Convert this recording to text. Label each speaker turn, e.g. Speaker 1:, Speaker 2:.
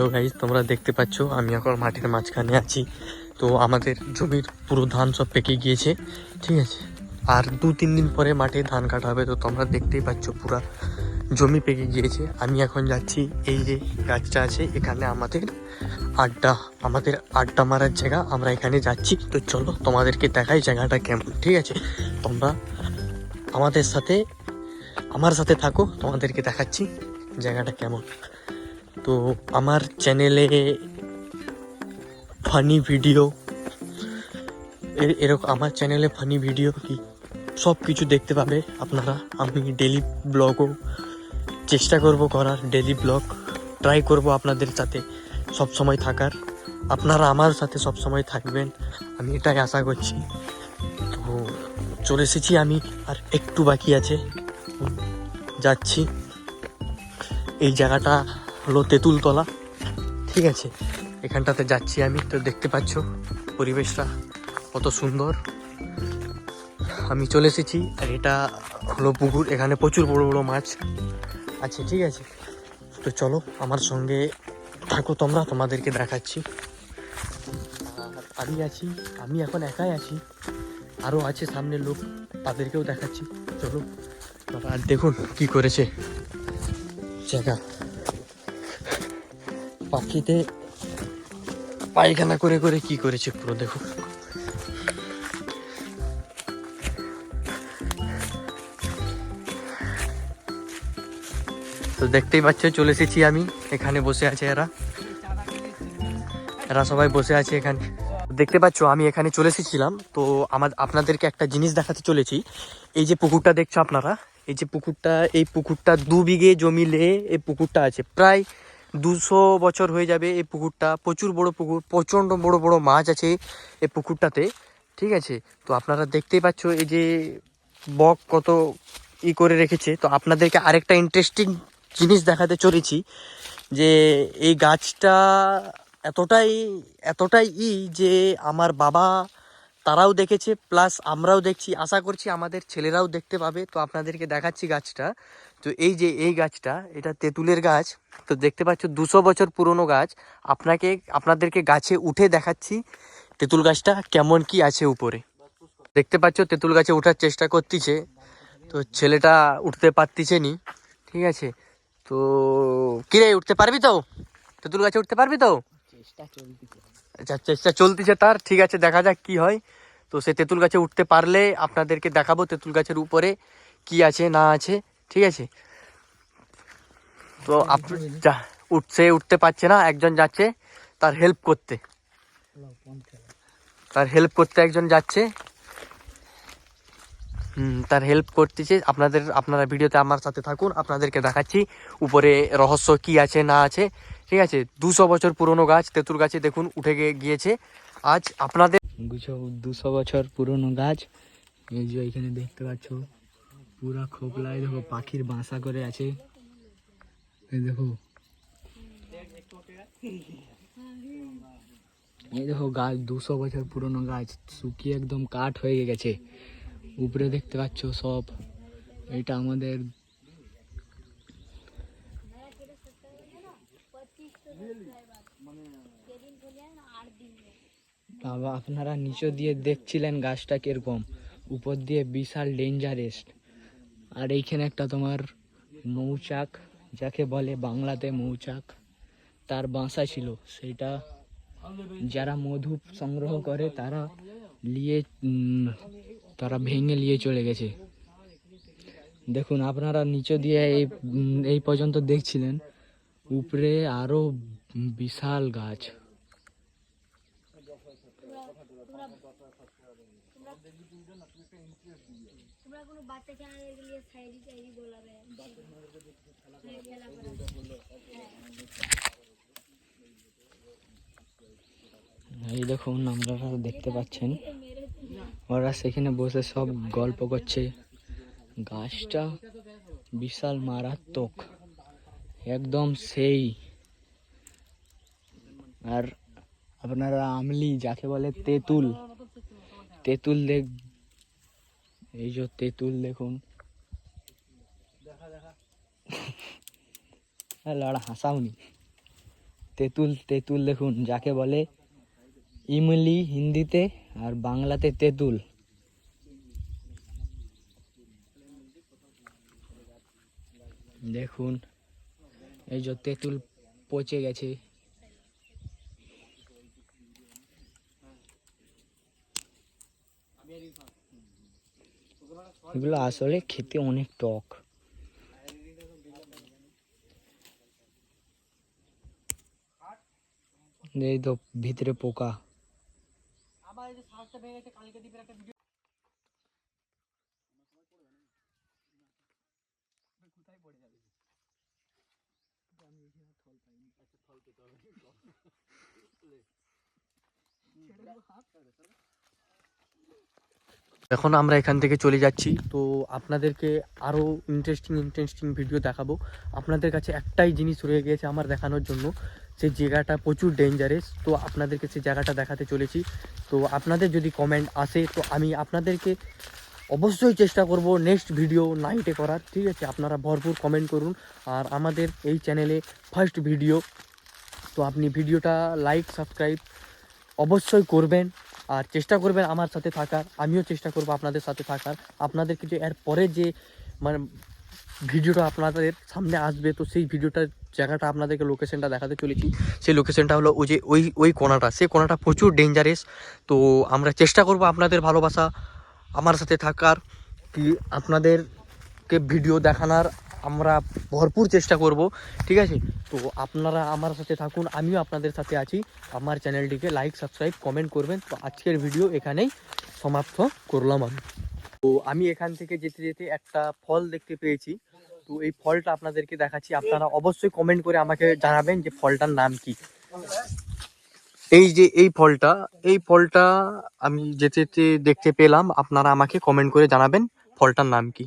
Speaker 1: তো গাইস তোমরা দেখতে পাচ্ছ আমি এখন মাঠের মাঝখানে আছি। তো আমাদের জমির পুরো ধান সব পেকে গিয়েছে, ঠিক আছে। আর 2-3 দিন পরে মাঠে ধান কাটা হবে। তো তোমরা দেখতেই পাচ্ছ পুরা জমি পেকে গিয়েছে। আমি এখন যাচ্ছি, এই যে গাছটা আছে এখানে আমাদের আড্ডা মারার জায়গা, আমরা এখানে যাচ্ছি। তো চলো তোমাদেরকে দেখাই জায়গাটা কেমন, ঠিক আছে। তোমরা আমার সাথে থাকো, তোমাদেরকে দেখাচ্ছি জায়গাটা কেমন। তো আমার চ্যানেলে ফানি ভিডিও আমার চ্যানেলে ফানি ভিডিও কি সব কিছু দেখতে পাবে আপনারা। আমি ডেলি ব্লগও চেষ্টা করব করার, ডেলি ব্লগ ট্রাই করব আপনাদের সাথে সব সময় থাকার। আপনারা আমার সাথে সব সময় থাকবেন, আমি এটাই আশা করছি। তো চলে এসেছি আমি, আর একটু বাকি আছে, যাচ্ছি। এই জায়গাটা হলো তেঁতুলতলা, ঠিক আছে। এখানটাতে যাচ্ছি আমি। তো দেখতে পাচ্ছ পরিবেশটা কত সুন্দর। আমি চলে এসেছি, আর এটা হলো পুকুর, এখানে প্রচুর বড় বড় মাছ আছে, ঠিক আছে। তো চলো আমার সঙ্গে থাকো তোমরা, তোমাদেরকে দেখাচ্ছি। আর আমি এখন একাই আছি, আরও আছে সামনে লোক, তাদেরকেও দেখাচ্ছি। চলো। আর দেখুন কি করেছে জায়গা, পাখিতে পায়খানা করে করে কি করেছে পুরো দেখো। তো দেখতেই পাচ্ছ চলে এসেছি আমি, এখানে বসে আছে এরা সবাই বসে আছে এখানে। দেখতে পাচ্ছ আমি এখানে চলে এসেছিলাম। তো আপনাদেরকে একটা জিনিস দেখাতে চলেছি। এই যে পুকুরটা দেখছো আপনারা, এই পুকুরটা 2 বিঘে জমিলে এই পুকুরটা আছে, প্রায় 200 বছর হয়ে যাবে এই পুকুরটা। প্রচুর বড় পুকুর, প্রচণ্ড বড় বড় মাছ আছে এই পুকুরটাতে, ঠিক আছে। তো আপনারা দেখতেই পাচ্ছ এই যে বক কত করে রেখেছে। তো আপনাদেরকে আরেকটা ইন্টারেস্টিং জিনিস দেখাতে চলেছি, যে এই গাছটা এতটাই এতটাই যে আমার বাবা তারাও দেখেছে, প্লাস আমরাও দেখছি, আশা করছি আমাদের ছেলেরাও দেখতে পাবে। তো আপনাদেরকে দেখাচ্ছি গাছটা। তো এই যে এই গাছটা, এটা তেঁতুলের গাছ। তো দেখতে পাচ্ছ 200 বছর পুরনো গাছ। আপনাদেরকে গাছে উঠে দেখাচ্ছি তেঁতুল গাছটা কেমন কি আছে উপরে। দেখতে পাচ্ছ তেঁতুল গাছে ওঠার চেষ্টা করতেছে, তো ছেলেটা উঠতে পারতেছে নি, ঠিক আছে। তো কিরে উঠতে পারবি তো, তেঁতুল গাছে উঠতে পারবি তো? আচ্ছা, চেষ্টা চলতেছে তার, ঠিক আছে, দেখা যাক কি হয়। তো সে তেঁতুল গাছে উঠতে পারলে আপনাদেরকে দেখাবো তেঁতুল গাছের উপরে কি আছে না আছে, ঠিক আছে। তো উঠতে পারছে না, একজন যাচ্ছে তার হেল্প করতে একজন যাচ্ছে, তার হেল্প করতেছে। আপনারা ভিডিওতে আমার সাথে থাকুন, আপনাদেরকে দেখাচ্ছি উপরে রহস্য কি আছে না আছে, ঠিক আছে। 200 বছর পুরনো গাছ, তেঁতুল গাছে দেখুন উঠে গিয়েছে আজ আপনাদের।
Speaker 2: 200 বছর পুরনো গাছ। এই যে এখানে দেখতে পাচ্ছ পুরা খোপলায় দেখো পাখির বাসা করে আছে। এই দেখো, এই দেখো গাছ 200 বছর পুরনো গাছ, শুকিয়ে একদম কাঠ হয়ে গেছে। উপরে দেখতে পাচ্ছ সব, এটা আমাদের বাবা। আপনারা নিচে দিয়ে দেখছিলেন গাছটা কিরকম, উপর দিয়ে বিশাল ডেঞ্জারেস। আর এইখানে একটা তোমার মৌচাক, যাকে বলে বাংলাতে মৌচাক, তার বাসা ছিল। সেটা যারা মধু সংগ্রহ করে তারা ভেঙে নিয়ে চলে গেছে। দেখুন আপনারা নিচে দিয়ে এই পর্যন্ত দেখছিলেন, উপরে আরো বিশাল গাছ। এই দেখুন আপনারা দেখতে পাচ্ছেন, ওরা সেখানে বসে সব গল্প করছে। গাছটা বিশাল মারাত্মক, একদম সেই। আর আপনারা আমলি, যাকে বলে তেঁতুল, এই যে তেঁতুল দেখুন। লড়া হাসাওনি, তেঁতুল তেঁতুল দেখুন, যাকে বলে ইমলি হিন্দিতে আর বাংলাতে তেঁতুল। দেখুন এই যে তেঁতুল পচে গেছে। এগুলো আসলে খেতে অনেক টক। এই তো ভিতরে পোকা।
Speaker 1: এখন আমরা এখান থেকে চলে যাচ্ছি। তো আপনাদেরকে আরও ইন্টারেস্টিং ভিডিও দেখাবো। আপনাদের কাছে একটাই জিনিস রয়ে গিয়েছে আমার দেখানোর জন্য, সেই জায়গাটা প্রচুর ডেঞ্জারাস। তো আপনাদেরকে সেই জায়গাটা দেখাতে চলেছি। তো আপনাদের যদি কমেন্ট আসে তো আমি আপনাদেরকে অবশ্যই চেষ্টা করব নেক্সট ভিডিও নাইটে করার, ঠিক আছে? আপনারা ভরপুর কমেন্ট করুন। আর আমাদের এই চ্যানেলে ফার্স্ট ভিডিও, তো আপনি ভিডিওটা লাইক সাবস্ক্রাইব অবশ্যই করবেন। আর চেষ্টা করবেন আমার সাথে থাকার, আমিও চেষ্টা করব আপনাদের সাথে থাকার। আপনাদেরকে যে এর পরে যে মানে ভিডিওটা আপনাদের সামনে আসবে, তো সেই ভিডিওটার জায়গাটা আপনাদেরকে লোকেশনটা দেখাতে চলেছি। সেই লোকেশনটা হলো ওই যে ওই কোণাটা, সেই কোণাটা প্রচুর ডেঞ্জারাস। তো আমরা চেষ্টা করব আপনাদের ভালোবাসা আমার সাথে থাকার, কি আপনাদেরকে ভিডিও দেখানোর আমরা ভরপুর চেষ্টা করব, ঠিক আছে? তো আপনারা আমার সাথে থাকুন, আমিও আপনাদের সাথে আছি। আমার চ্যানেলটিকে লাইক সাবস্ক্রাইব কমেন্ট করবেন। তো আজকের ভিডিও এখানেই সমাপ্ত করলাম আমি। তো আমি এখান থেকে যেতে যেতে একটা ফল দেখতে পেয়েছি। তো এই ফলটা আপনাদেরকে দেখাচ্ছি, আপনারা অবশ্যই কমেন্ট করে আমাকে জানাবেন যে ফলটার নাম কি। এই যে এই ফলটা আমি যেতে যেতে দেখতে পেলাম, আপনারা আমাকে কমেন্ট করে জানাবেন ফলটার নাম কি।